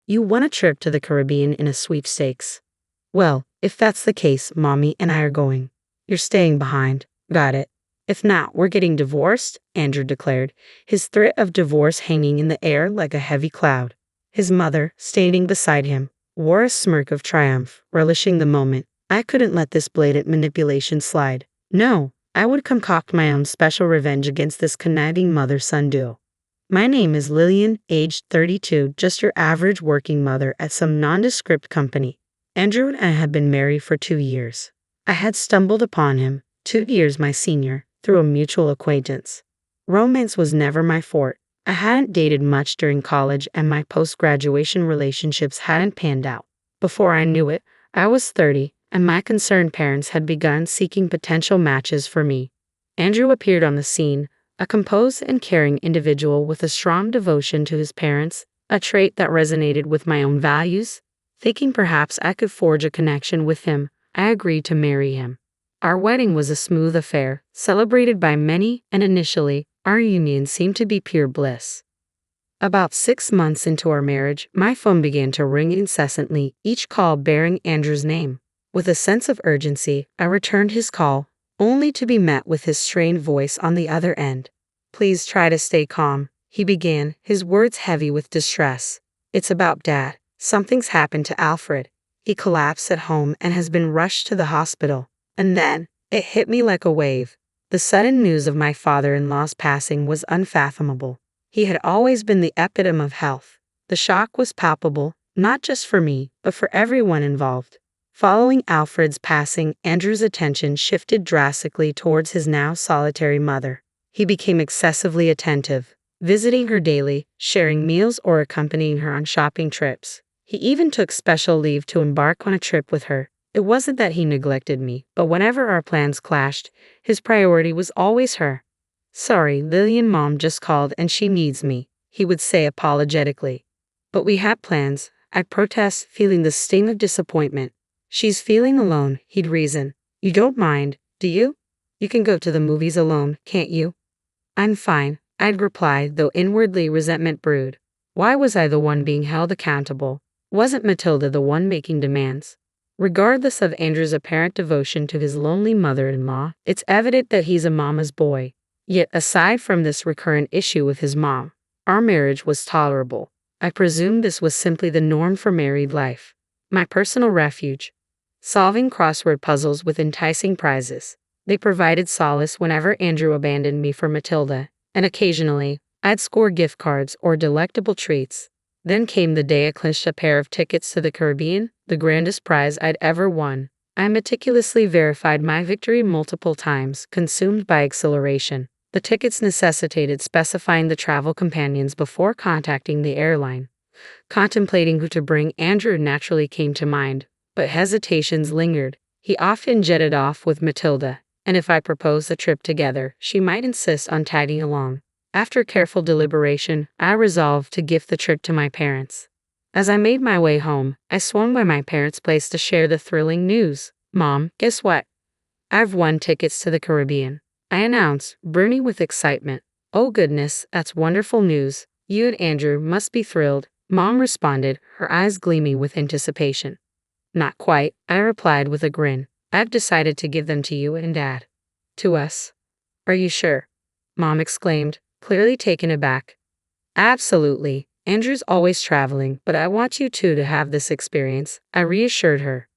You won a trip to the Caribbean in a sweepstakes. Well, if that's the case, Mommy and I are going. You're staying behind. Got it. If not, we're getting divorced, Andrew declared, his threat of divorce hanging in the air like a heavy cloud. His mother, standing beside him, wore a smirk of triumph, relishing the moment. I couldn't let this blatant manipulation slide. No, I would concoct my own special revenge against this conniving mother-son duo. My name is Lillian, aged 32, just your average working mother at some nondescript company. Andrew and I had been married for 2 years. I had stumbled upon him, 2 years my senior, through a mutual acquaintance. Romance was never my forte. I hadn't dated much during college and my post-graduation relationships hadn't panned out. Before I knew it, I was 30, and my concerned parents had begun seeking potential matches for me. Andrew appeared on the scene, a composed and caring individual with a strong devotion to his parents, a trait that resonated with my own values. Thinking perhaps I could forge a connection with him, I agreed to marry him. Our wedding was a smooth affair, celebrated by many, and initially, our union seemed to be pure bliss. About 6 months into our marriage, my phone began to ring incessantly, each call bearing Andrew's name. With a sense of urgency, I returned his call, only to be met with his strained voice on the other end. "Please try to stay calm," he began, his words heavy with distress. "It's about Dad. Something's happened to Alfred. He collapsed at home and has been rushed to the hospital." And then, it hit me like a wave. The sudden news of my father-in-law's passing was unfathomable. He had always been the epitome of health. The shock was palpable, not just for me, but for everyone involved. Following Alfred's passing, Andrew's attention shifted drastically towards his now solitary mother. He became excessively attentive, visiting her daily, sharing meals or accompanying her on shopping trips. He even took special leave to embark on a trip with her. It wasn't that he neglected me, but whenever our plans clashed, his priority was always her. "Sorry, Lillian, Mom just called and she needs me," he would say apologetically. "But we had plans," I'd protest, feeling the sting of disappointment. "She's feeling alone," he'd reason. "You don't mind, do you? You can go to the movies alone, can't you?" "I'm fine," I'd reply, though inwardly resentment brewed. Why was I the one being held accountable? Wasn't Matilda the one making demands? Regardless of Andrew's apparent devotion to his lonely mother-in-law, it's evident that he's a mama's boy. Yet aside from this recurrent issue with his mom, our marriage was tolerable. I presume this was simply the norm for married life. My personal refuge. Solving crossword puzzles with enticing prizes. They provided solace whenever Andrew abandoned me for Matilda, and occasionally, I'd score gift cards or delectable treats. Then came the day I clinched a pair of tickets to the Caribbean, the grandest prize I'd ever won. I meticulously verified my victory multiple times, consumed by exhilaration. The tickets necessitated specifying the travel companions before contacting the airline. Contemplating who to bring Andrew naturally came to mind, but hesitations lingered. He often jetted off with Matilda, and if I proposed a trip together, she might insist on tagging along. After careful deliberation, I resolved to gift the trip to my parents. As I made my way home, I swung by my parents' place to share the thrilling news. "Mom, guess what? I've won tickets to the Caribbean," I announced, brimming with excitement. "Oh goodness, that's wonderful news. You and Andrew must be thrilled," Mom responded, her eyes gleaming with anticipation. "Not quite," I replied with a grin. "I've decided to give them to you and Dad." "To us? Are you sure?" Mom exclaimed, clearly taken aback. "Absolutely. Andrew's always traveling, but I want you two to have this experience," I reassured her.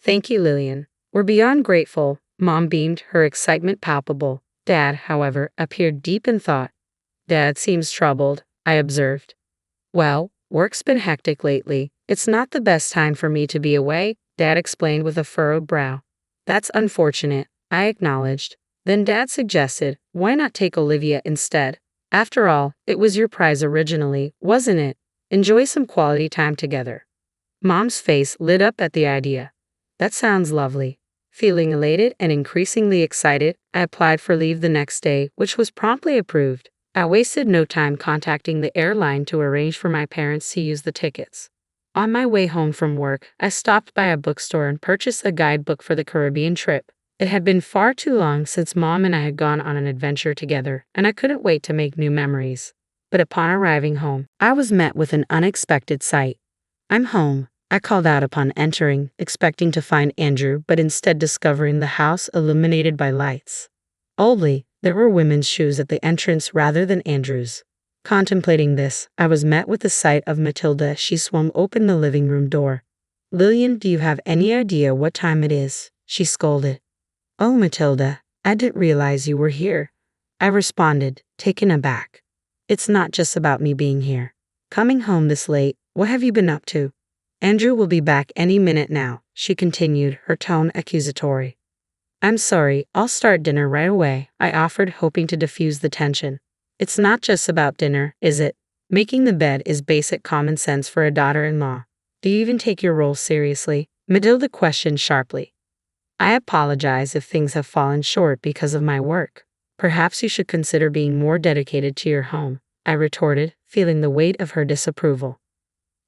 "Thank you, Lillian. We're beyond grateful," Mom beamed, her excitement palpable. Dad, however, appeared deep in thought. "Dad seems troubled," I observed. "Well, work's been hectic lately. It's not the best time for me to be away," Dad explained with a furrowed brow. "That's unfortunate," I acknowledged. Then Dad suggested, "Why not take Olivia instead? After all, it was your prize originally, wasn't it? Enjoy some quality time together." Mom's face lit up at the idea. "That sounds lovely." Feeling elated and increasingly excited, I applied for leave the next day, which was promptly approved. I wasted no time contacting the airline to arrange for my parents to use the tickets. On my way home from work, I stopped by a bookstore and purchased a guidebook for the Caribbean trip. It had been far too long since Mom and I had gone on an adventure together, and I couldn't wait to make new memories. But upon arriving home, I was met with an unexpected sight. I'm home, I called out upon entering, expecting to find Andrew, but instead discovering the house illuminated by lights. Oddly, there were women's shoes at the entrance rather than Andrew's. Contemplating this, I was met with the sight of Matilda as she swung open the living room door. Lillian, do you have any idea what time it is? She scolded. Oh, Matilda, I didn't realize you were here, I responded, taken aback. It's not just about me being here. Coming home this late, what have you been up to? Andrew will be back any minute now, she continued, her tone accusatory. I'm sorry, I'll start dinner right away, I offered, hoping to diffuse the tension. It's not just about dinner, is it? Making the bed is basic common sense for a daughter-in-law. Do you even take your role seriously? Matilda questioned sharply. I apologize if things have fallen short because of my work. Perhaps you should consider being more dedicated to your home, I retorted, feeling the weight of her disapproval.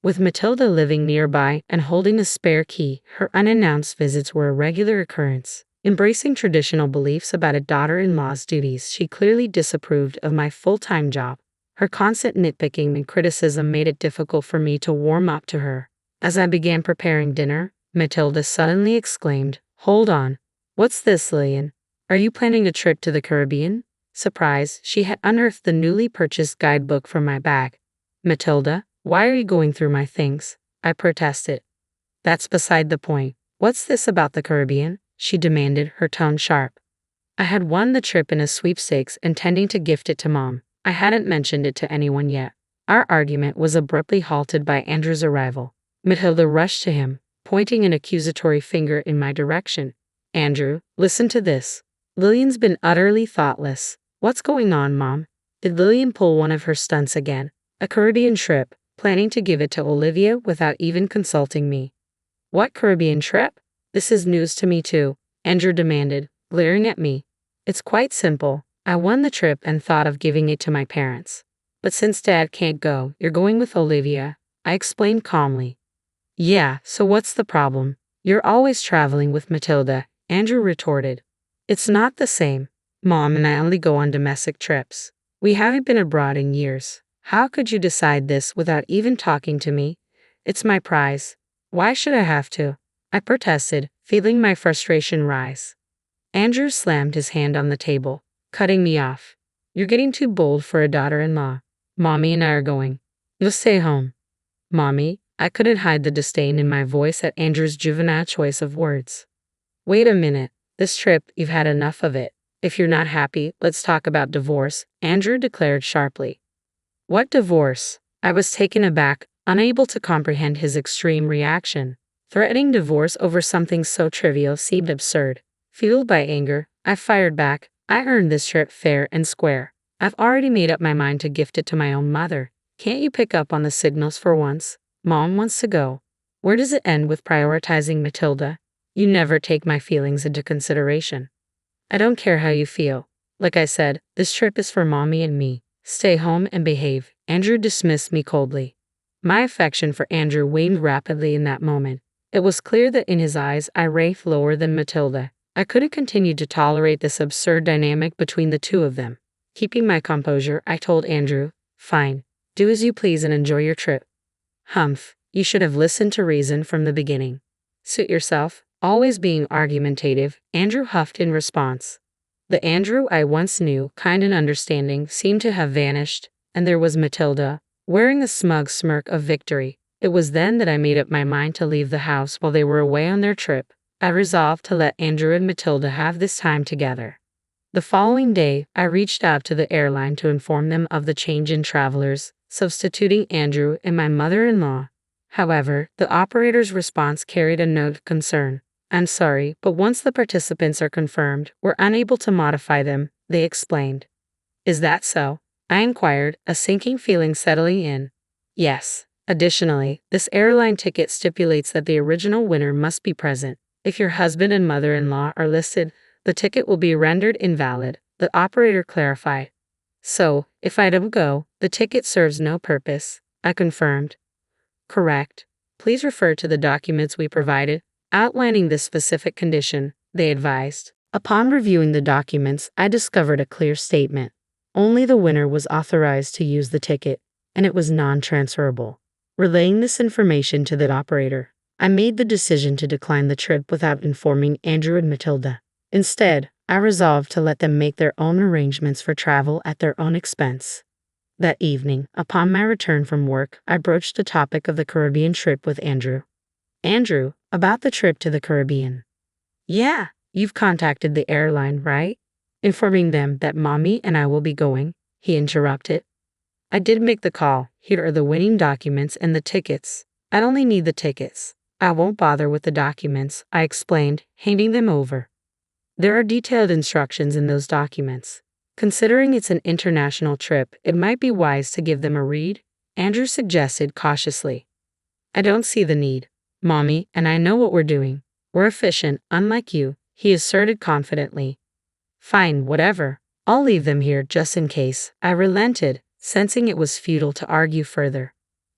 With Matilda living nearby and holding a spare key, her unannounced visits were a regular occurrence. Embracing traditional beliefs about a daughter-in-law's duties, she clearly disapproved of my full-time job. Her constant nitpicking and criticism made it difficult for me to warm up to her. As I began preparing dinner, Matilda suddenly exclaimed, Hold on. What's this, Lillian? Are you planning a trip to the Caribbean? Surprised, she had unearthed the newly purchased guidebook from my bag. Matilda, why are you going through my things? I protested. That's beside the point. What's this about the Caribbean? She demanded, her tone sharp. I had won the trip in a sweepstakes, intending to gift it to Mom. I hadn't mentioned it to anyone yet. Our argument was abruptly halted by Andrew's arrival. Matilda rushed to him, pointing an accusatory finger in my direction. Andrew, listen to this. Lillian's been utterly thoughtless. What's going on, Mom? Did Lillian pull one of her stunts again? A Caribbean trip, planning to give it to Olivia without even consulting me. What Caribbean trip? This is news to me too, Andrew demanded, glaring at me. It's quite simple. I won the trip and thought of giving it to my parents. But since Dad can't go, you're going with Olivia, I explained calmly. Yeah, so what's the problem? You're always traveling with Matilda, Andrew retorted. It's not the same. Mom and I only go on domestic trips. We haven't been abroad in years. How could you decide this without even talking to me? It's my prize. Why should I have to? I protested, feeling my frustration rise. Andrew slammed his hand on the table, cutting me off. You're getting too bold for a daughter-in-law. Mommy and I are going. You'll stay home. Mommy, I couldn't hide the disdain in my voice at Andrew's juvenile choice of words. Wait a minute. This trip, you've had enough of it. If you're not happy, let's talk about divorce, Andrew declared sharply. What divorce? I was taken aback, unable to comprehend his extreme reaction. Threatening divorce over something so trivial seemed absurd. Fueled by anger, I fired back. I earned this trip fair and square. I've already made up my mind to gift it to my own mother. Can't you pick up on the signals for once? Mom wants to go. Where does it end with prioritizing Matilda? You never take my feelings into consideration. I don't care how you feel. Like I said, this trip is for Mommy and me. Stay home and behave. Andrew dismissed me coldly. My affection for Andrew waned rapidly in that moment. It was clear that in his eyes I ranked lower than Matilda. I couldn't continue to tolerate this absurd dynamic between the two of them. Keeping my composure, I told Andrew, Fine, do as you please and enjoy your trip. Humph, you should have listened to reason from the beginning. Suit yourself, always being argumentative, Andrew huffed in response. The Andrew I once knew, kind and understanding, seemed to have vanished, and there was Matilda, wearing a smug smirk of victory. It was then that I made up my mind to leave the house while they were away on their trip. I resolved to let Andrew and Matilda have this time together. The following day, I reached out to the airline to inform them of the change in travelers, substituting Andrew and my mother-in-law. However, the operator's response carried a note of concern. I'm sorry, but once the participants are confirmed, we're unable to modify them, they explained. Is that so? I inquired, a sinking feeling settling in. Yes. Additionally, this airline ticket stipulates that the original winner must be present. If your husband and mother-in-law are listed, the ticket will be rendered invalid, the operator clarified. So, if I don't go, the ticket serves no purpose, I confirmed. Correct. Please refer to the documents we provided, outlining this specific condition, they advised. Upon reviewing the documents, I discovered a clear statement. Only the winner was authorized to use the ticket, and it was non-transferable. Relaying this information to the operator, I made the decision to decline the trip without informing Andrew and Matilda. Instead, I resolved to let them make their own arrangements for travel at their own expense. That evening, upon my return from work, I broached the topic of the Caribbean trip with Andrew. Andrew, about the trip to the Caribbean. Yeah, you've contacted the airline, right? Informing them that Mommy and I will be going, he interrupted. I did make the call. Here are the winning documents and the tickets. I only need the tickets. I won't bother with the documents, I explained, handing them over. There are detailed instructions in those documents. Considering it's an international trip, it might be wise to give them a read, Andrew suggested cautiously. I don't see the need. Mommy and I know what we're doing. We're efficient, unlike you, he asserted confidently. Fine, whatever. I'll leave them here just in case. I relented, sensing it was futile to argue further.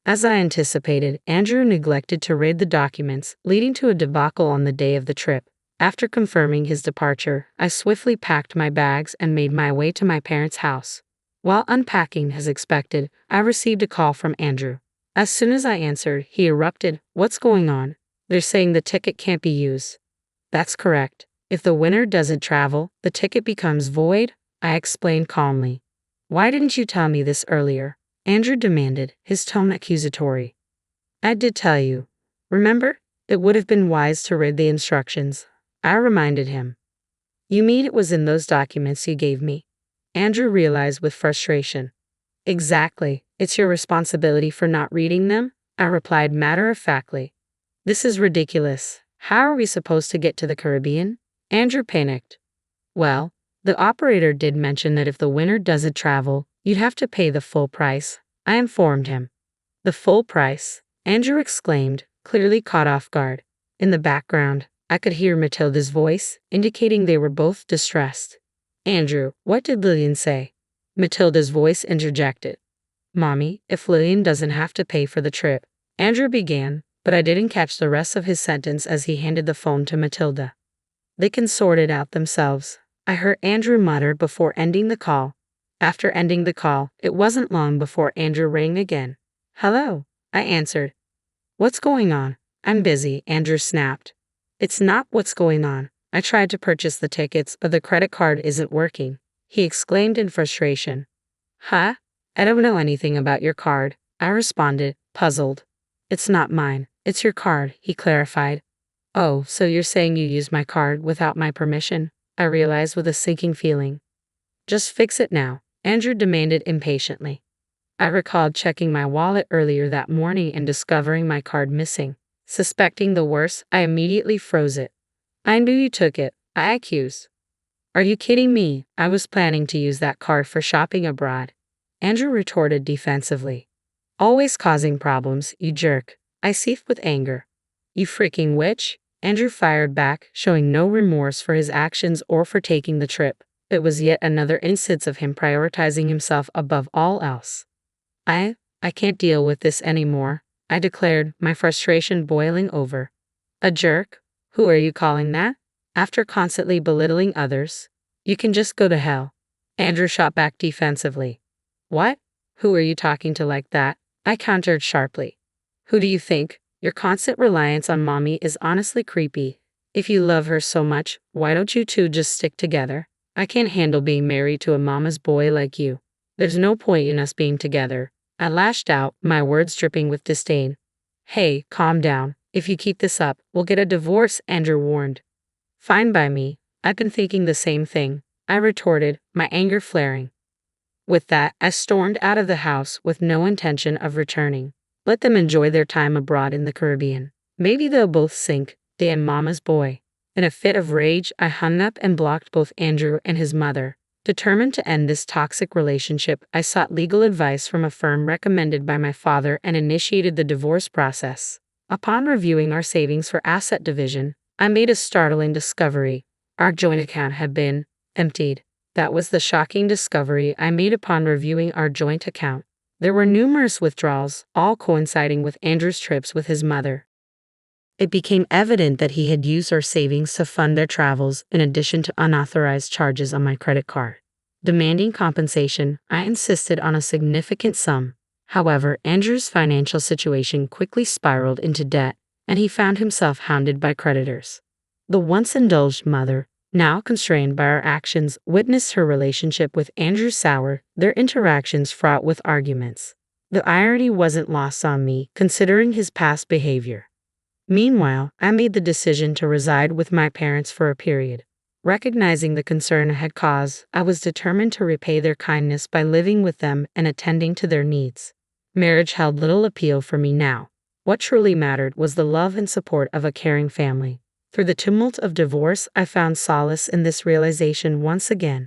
As I anticipated, Andrew neglected to read the documents, leading to a debacle on the day of the trip. After confirming his departure, I swiftly packed my bags and made my way to my parents' house. While unpacking as expected, I received a call from Andrew. As soon as I answered, he erupted, "What's going on? They're saying the ticket can't be used." That's correct. If the winner doesn't travel, the ticket becomes void, I explained calmly. Why didn't you tell me this earlier? Andrew demanded, his tone accusatory. I did tell you. Remember? It would have been wise to read the instructions. I reminded him. You mean it was in those documents you gave me? Andrew realized with frustration. Exactly. It's your responsibility for not reading them, I replied matter-of-factly. This is ridiculous. How are we supposed to get to the Caribbean? Andrew panicked. Well, the operator did mention that if the winner doesn't travel, you'd have to pay the full price, I informed him. The full price? Andrew exclaimed, clearly caught off guard. In the background, I could hear Matilda's voice, indicating they were both distressed. Andrew, what did Lillian say? Matilda's voice interjected. Mommy, if Lillian doesn't have to pay for the trip, Andrew began, but I didn't catch the rest of his sentence as he handed the phone to Matilda. They can sort it out themselves, I heard Andrew mutter before ending the call. After ending the call, it wasn't long before Andrew rang again. Hello, I answered. What's going on? I'm busy, Andrew snapped. It's not what's going on. I tried to purchase the tickets, but the credit card isn't working, he exclaimed in frustration. Huh? I don't know anything about your card, I responded, puzzled. It's not mine, it's your card, he clarified. Oh, so you're saying you used my card without my permission? I realized with a sinking feeling. Just fix it now, Andrew demanded impatiently. I recalled checking my wallet earlier that morning and discovering my card missing. Suspecting the worst, I immediately froze it. I knew you took it, I accused. Are you kidding me? I was planning to use that card for shopping abroad, Andrew retorted defensively. Always causing problems, you jerk, I seethed with anger. You freaking witch, Andrew fired back, showing no remorse for his actions or for taking the trip. It was yet another instance of him prioritizing himself above all else. I can't deal with this anymore, I declared, my frustration boiling over. A jerk? Who are you calling that? After constantly belittling others? You can just go to hell. Andrew shot back defensively. What? Who are you talking to like that? I countered sharply. Who do you think? Your constant reliance on Mommy is honestly creepy. If you love her so much, why don't you two just stick together? I can't handle being married to a mama's boy like you. There's no point in us being together. I lashed out, my words dripping with disdain. Hey, calm down. If you keep this up, we'll get a divorce, Andrew warned. Fine by me. I've been thinking the same thing, I retorted, my anger flaring. With that, I stormed out of the house with no intention of returning. Let them enjoy their time abroad in the Caribbean. Maybe they'll both sink, damn mama's boy. In a fit of rage, I hung up and blocked both Andrew and his mother. Determined to end this toxic relationship, I sought legal advice from a firm recommended by my father and initiated the divorce process. Upon reviewing our savings for asset division, I made a startling discovery. Our joint account had been emptied. That was the shocking discovery I made upon reviewing our joint account. There were numerous withdrawals, all coinciding with Andrew's trips with his mother. It became evident that he had used our savings to fund their travels in addition to unauthorized charges on my credit card. Demanding compensation, I insisted on a significant sum. However, Andrew's financial situation quickly spiraled into debt, and he found himself hounded by creditors. The once indulged mother, now constrained by her actions, witnessed her relationship with Andrew sour, their interactions fraught with arguments. The irony wasn't lost on me, considering his past behavior. Meanwhile, I made the decision to reside with my parents for a period. Recognizing the concern I had caused, I was determined to repay their kindness by living with them and attending to their needs. Marriage held little appeal for me now. What truly mattered was the love and support of a caring family. Through the tumult of divorce, I found solace in this realization once again.